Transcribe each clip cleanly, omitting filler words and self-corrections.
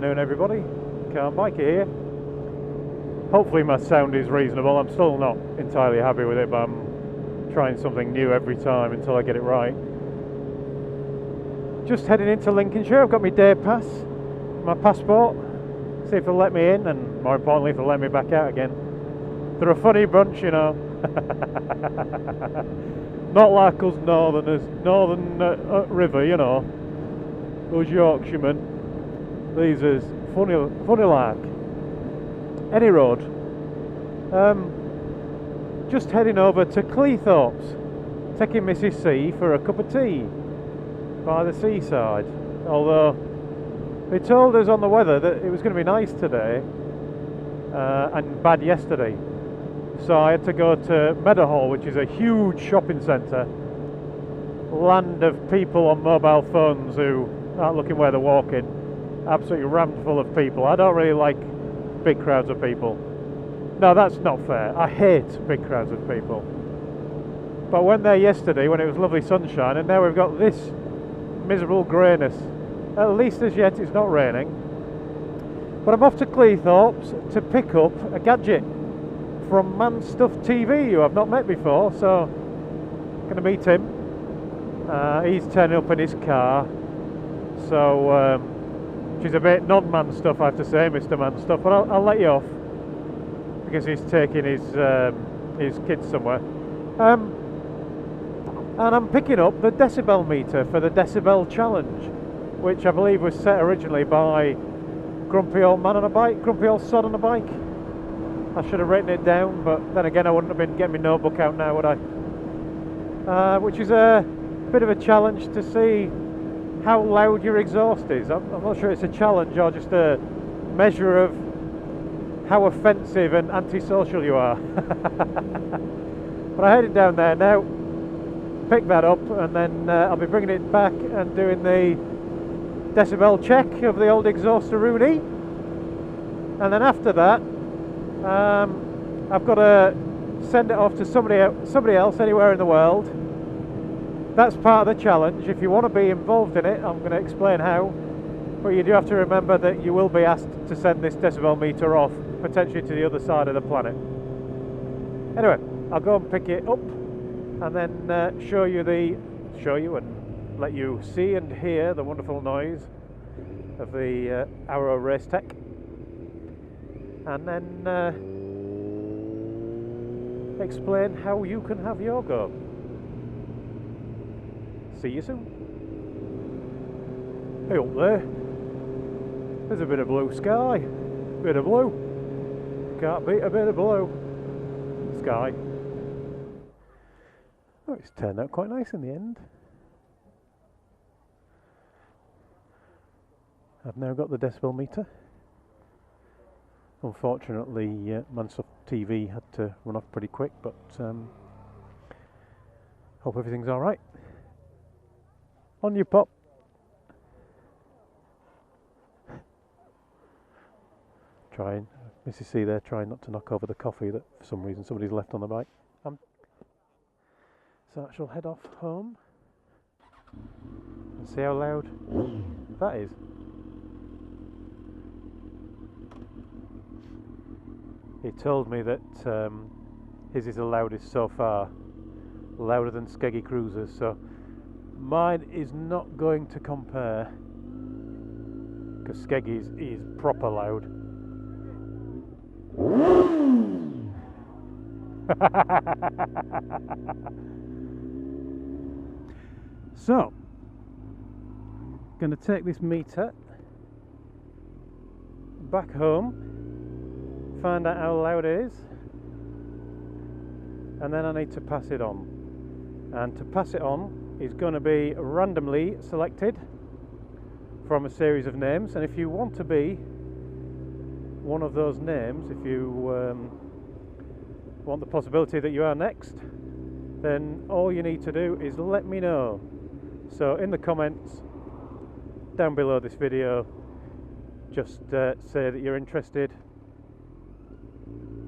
afternoon, everybody. Car Biker here. Hopefully my sound is reasonable. I'm still not entirely happy with it, but I'm trying something new every time until I get it right. Just heading into Lincolnshire. I've got my day pass, my passport. See if they'll let me in, and more importantly, if they'll let me back out again. They're a funny bunch, you know. Not like us northerners, northern river, you know. Those Yorkshiremen. These is funny like. Any road. Just heading over to Cleethorpes, taking Mrs. C for a cup of tea by the seaside. Although they told us on the weather that it was going to be nice today and bad yesterday. So I had to go to Meadowhall, which is a huge shopping centre, land of people on mobile phones who aren't looking where they're walking. Absolutely rammed full of people. I don't really like big crowds of people. No, that's not fair. I hate big crowds of people. But went there yesterday when it was lovely sunshine, and now we've got this miserable greyness. At least as yet it's not raining. But I'm off to Cleethorpes to pick up a gadget from Man Stuff TV, who I've not met before, so I'm going to meet him. He's turning up in his car, so which is a bit non-Man Stuff, I have to say, Mr. Man Stuff, but I'll let you off because he's taking his kids somewhere. And I'm picking up the decibel meter for the Decibel challenge, which I believe was set originally by Grumpy Old Man on a bike, Grumpy Old Sod on a bike. I should have written it down, but then again I wouldn't have been getting my notebook out now, would I? Which is a bit of a challenge to see how loud your exhaust is. I'm not sure it's a challenge or just a measure of how offensive and antisocial you are. But I headed down there now, pick that up, and then I'll be bringing it back and doing the decibel check of the old exhauster Rooney. And then after that, I've got to send it off to somebody else anywhere in the world. That's part of the challenge. If you want to be involved in it, I'm going to explain how, but you do have to remember that you will be asked to send this decibel meter off, potentially to the other side of the planet. Anyway, I'll go and pick it up and then show you and let you see and hear the wonderful noise of the Arrow Race Tech, and then explain how you can have your go. See you soon. Hey, up there, there's a bit of blue sky. Bit of blue. Can't beat a bit of blue sky. Oh, it's turned out quite nice in the end. I've now got the decibel meter. Unfortunately, Man Stuff TV had to run off pretty quick, but hope everything's alright. On you pop. Trying, Mrs. C there, trying not to knock over the coffee that for some reason somebody's left on the bike. So I shall head off home and see how loud that is. He told me that his is the loudest so far, louder than Skeggy Cruisers, so mine is not going to compare, because Skeggy's is proper loud. So, going to take this meter back home, find out how loud it is, and then I need to pass it on. And to pass it on is going to be randomly selected from a series of names, and if you want to be one of those names, if you want the possibility that you are next, then all you need to do is let me know. So in the comments down below this video, just say that you're interested.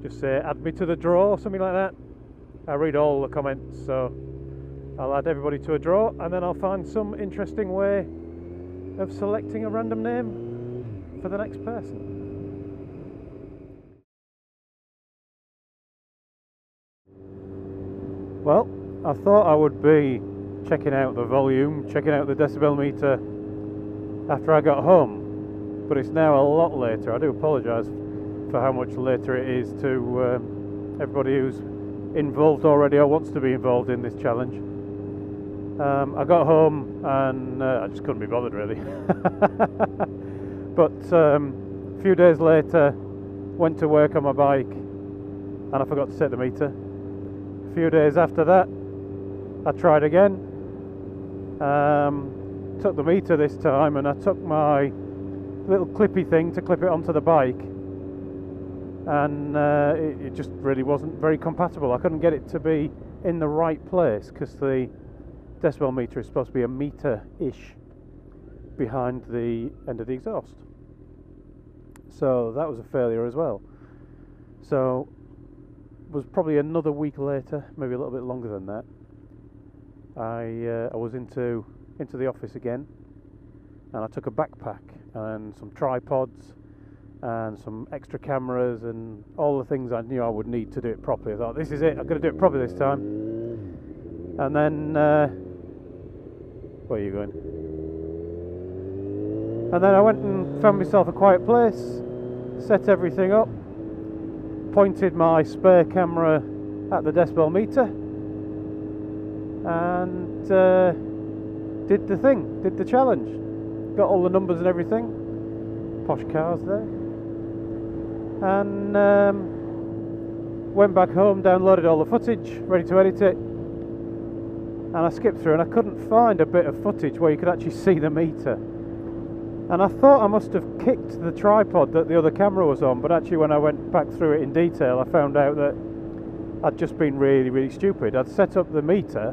Just say add me to the draw or something like that. I read all the comments, so I'll add everybody to a draw, and then I'll find some interesting way of selecting a random name for the next person. Well, I thought I would be checking out the volume, checking out the decibel meter after I got home, but it's now a lot later. I do apologise for how much later it is to everybody who's involved already or wants to be involved in this challenge. I got home and I just couldn't be bothered really. But a few days later, went to work on my bike and I forgot to set the meter. A few days after that, I tried again. Took the meter this time and I took my little clippy thing to clip it onto the bike, and it just really wasn't very compatible. I couldn't get it to be in the right place because the decibel meter is supposed to be a meter-ish behind the end of the exhaust. So that was a failure as well. So it was probably another week later, maybe a little bit longer than that, I was into the office again, and I took a backpack and some tripods and some extra cameras and all the things I knew I would need to do it properly. I thought, this is it, I'm going to do it properly this time. And then where are you going? And then I went and found myself a quiet place, set everything up, pointed my spare camera at the decibel meter, and did the thing, did the challenge. Got all the numbers and everything, posh cars there, and went back home, downloaded all the footage, ready to edit it, and I skipped through and I couldn't find a bit of footage where you could actually see the meter. And I thought I must have kicked the tripod that the other camera was on, but actually when I went back through it in detail, I found out that I'd just been really, really stupid. I'd set up the meter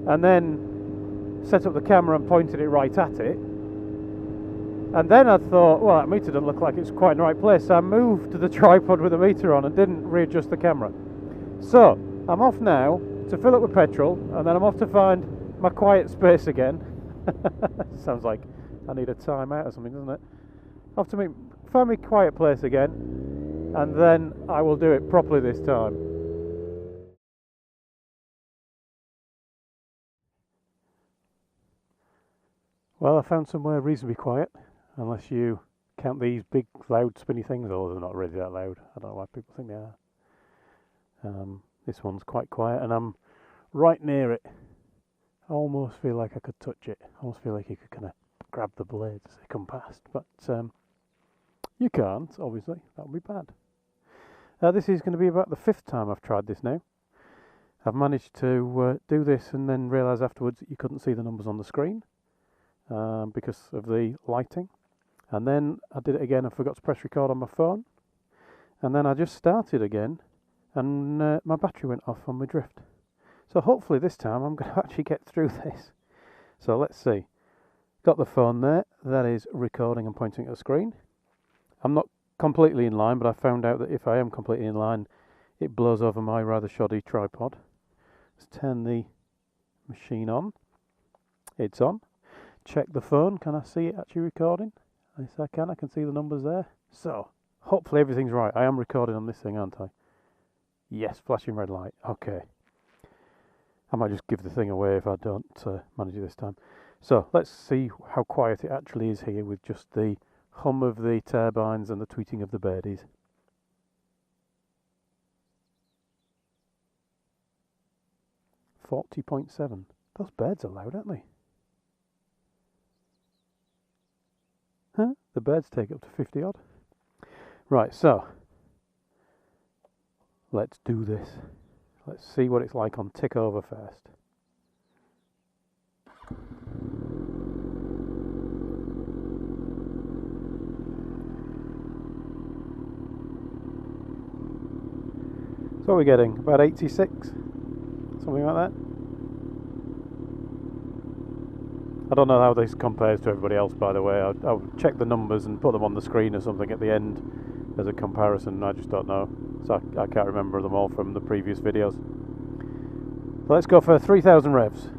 and then set up the camera and pointed it right at it. And then I thought, well, that meter doesn't look like it's quite in the right place. So I moved the tripod with the meter on and didn't readjust the camera. So I'm off now to fill up with petrol, and then I'm off to find my quiet space again. Sounds like I need a time out or something, doesn't it? I have to find me quiet place again, and then I will do it properly this time. Well, I found somewhere reasonably quiet, unless you count these big loud spinny things, although they're not really that loud. I don't know why people think they are. This one's quite quiet, and I'm right near it. I almost feel like I could touch it. I almost feel like you could kind of grab the blades as they come past, but you can't, obviously. That would be bad. This is going to be about the 5th time I've tried this now. I've managed to do this and then realise afterwards that you couldn't see the numbers on the screen because of the lighting. And then I did it again and forgot to press record on my phone. And then I just started again and my battery went off on my drift. So hopefully this time I'm going to actually get through this. So let's see. Got the phone there. That is recording and pointing at the screen. I'm not completely in line, but I found out that if I am completely in line, it blows over my rather shoddy tripod. Let's turn the machine on. It's on. Check the phone. Can I see it actually recording? Yes, I can. I can see the numbers there. So hopefully everything's right. I am recording on this thing, aren't I? Yes, flashing red light. Okay. I might just give the thing away if I don't manage it this time. So let's see how quiet it actually is here with just the hum of the turbines and the tweeting of the birdies. .7. Those birds are loud, aren't they? Huh? The birds take up to 50 odd. Right, so let's do this. Let's see what it's like on tick over first. So what are we getting? About 86? Something like that? I don't know how this compares to everybody else, by the way. I'll check the numbers and put them on the screen or something at the end as a comparison. I just don't know. So I can't remember them all from the previous videos. So let's go for 3,000 revs.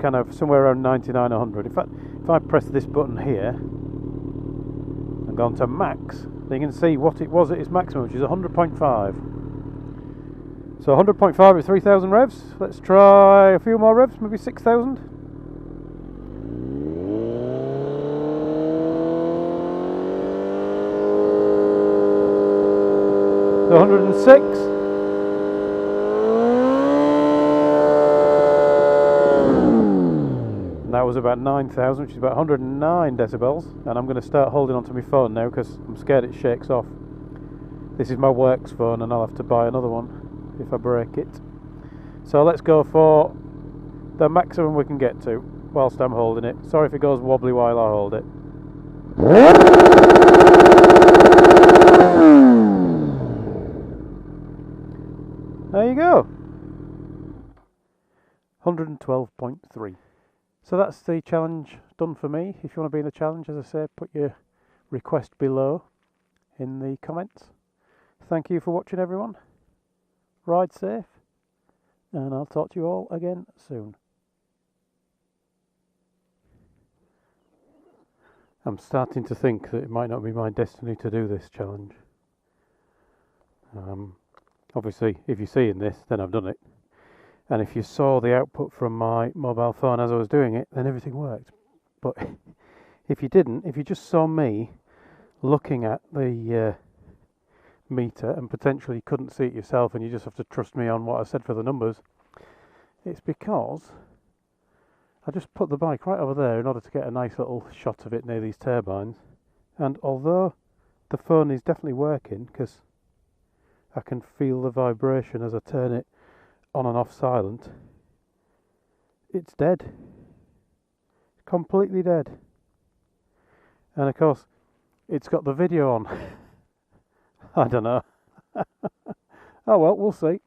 kind of somewhere around 99 or 100. In fact, if I press this button here and go on to max, then you can see what it was at its maximum, which is 100.5. So 100.5 at 3,000 revs. Let's try a few more revs, maybe 6,000. 106. And that was about 9,000, which is about 109 decibels. And I'm going to start holding onto my phone now because I'm scared it shakes off. This is my works phone and I'll have to buy another one if I break it. So let's go for the maximum we can get to whilst I'm holding it. Sorry if it goes wobbly while I hold it. There you go. 112.3. So that's the challenge done for me. If you want to be in the challenge, as I say, put your request below in the comments. Thank you for watching, everyone. Ride safe, and I'll talk to you all again soon. I'm starting to think that it might not be my destiny to do this challenge. Obviously, if you're seeing this, then I've done it. And if you saw the output from my mobile phone as I was doing it, then everything worked. But if you didn't, if you just saw me looking at the meter and potentially couldn't see it yourself and you just have to trust me on what I said for the numbers, it's because I just put the bike right over there in order to get a nice little shot of it near these turbines. And although the phone is definitely working, because I can feel the vibration as I turn it on and off silent, it's dead. Completely dead. And of course, it's got the video on. I don't know. Oh well, we'll see.